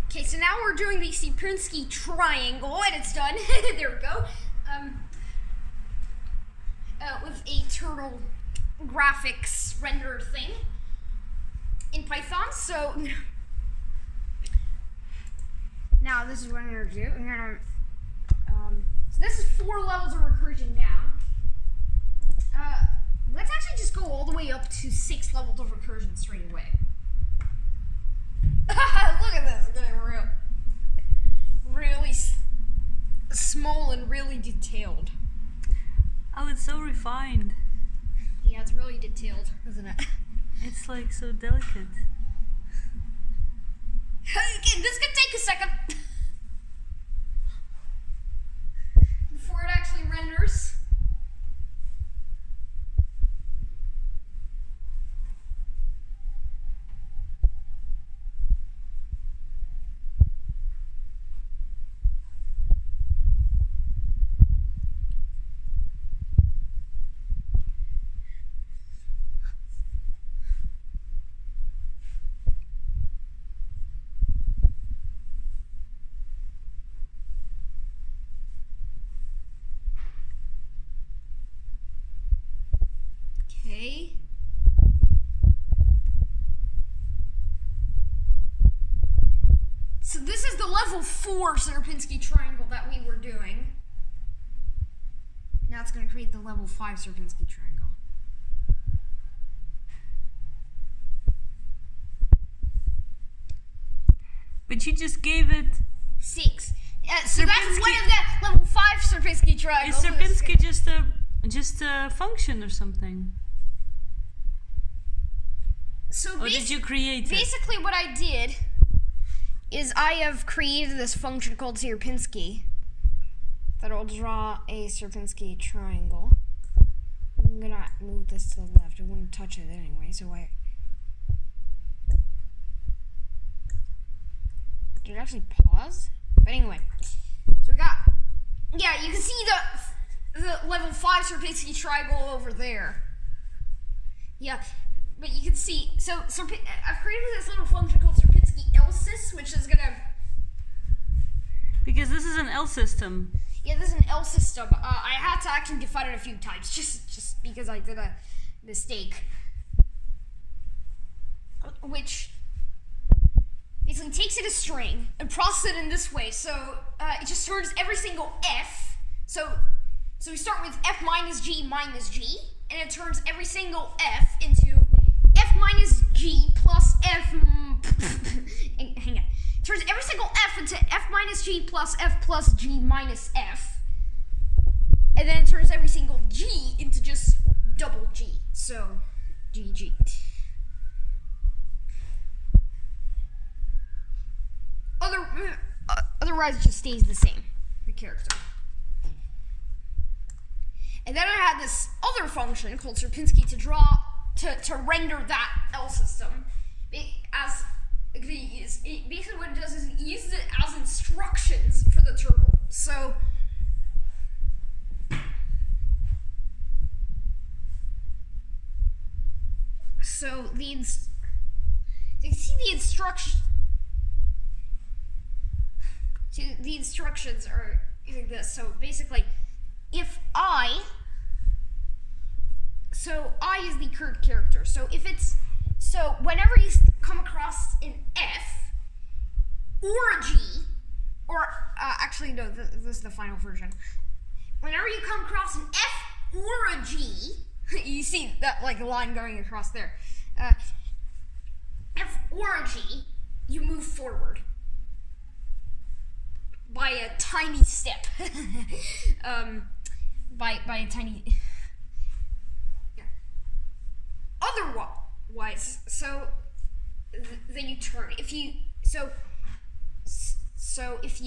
Okay, so now we're doing the Serpinski triangle, and it's done. There we go. With a turtle graphics render thing in Python. So now this is what I'm gonna do. I'm gonna so this is 4 levels of recursion down. Let's actually just go all the way up to 6 levels of recursion straight away. Look at this, it's getting really small and really detailed. Oh, it's so refined. Yeah, it's really detailed, isn't it? It's like so delicate. This could take a second before it actually renders. Okay. So this is the level 4 Serpinski triangle that we were doing. Now it's going to create the level 5 Serpinski triangle. But you just gave it 6. So that's one of the level 5 Serpinski triangles. Is Serpinski just a function or something? So or did you create it? Basically what I did is I have created this function called Serpinski that'll draw a Serpinski triangle. I'm gonna move this to the left. I wouldn't touch it anyway, so did it actually pause? But anyway, so we got, yeah, you can see the level 5 Serpinski triangle over there. Yeah. But you can see, so I've created this little function called Serpinski else's, which is gonna. Because this is an L system. Yeah, this is an L system. I had to actually define it a few times, just because I did a mistake. Which basically takes it a string and processes it in this way. So it just turns every single F. So we start with F minus G, and it turns every single F into F minus G plus F. Hang on. It turns every single F into F minus G plus F plus G minus F. And then it turns every single G into just double G. So, GG. Otherwise, it just stays the same, the character. And then I had this other function called Serpinski to render that L system. Basically what it does is it uses it as instructions for the turtle. So you can see the instruction. So the instructions are using this. So basically, if I is the current character. So whenever you come across an F or a G, or actually no, this is the final version. Whenever you come across an F or a G, you see that like a line going across there. F or a G, you move forward by a tiny step. By a tiny. Otherwise, then you turn. If you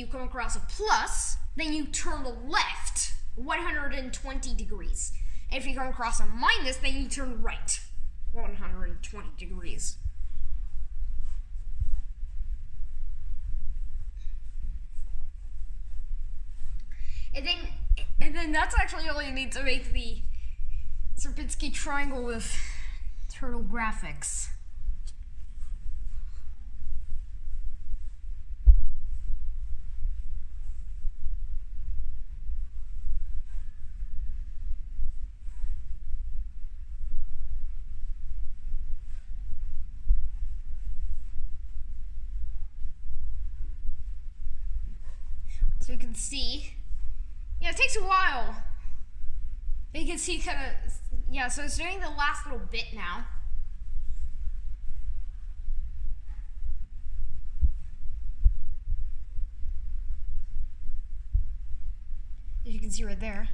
come across a plus, then you turn left 120 degrees. And if you come across a minus, then you turn right 120 degrees. And then that's actually all you need to make the Serpinski triangle with turtle graphics. So you can see. Yeah, it takes a while. But you can see kind of, yeah, so it's doing the last little bit now. As you can see right there.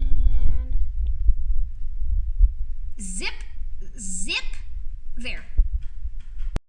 And zip, zip, there.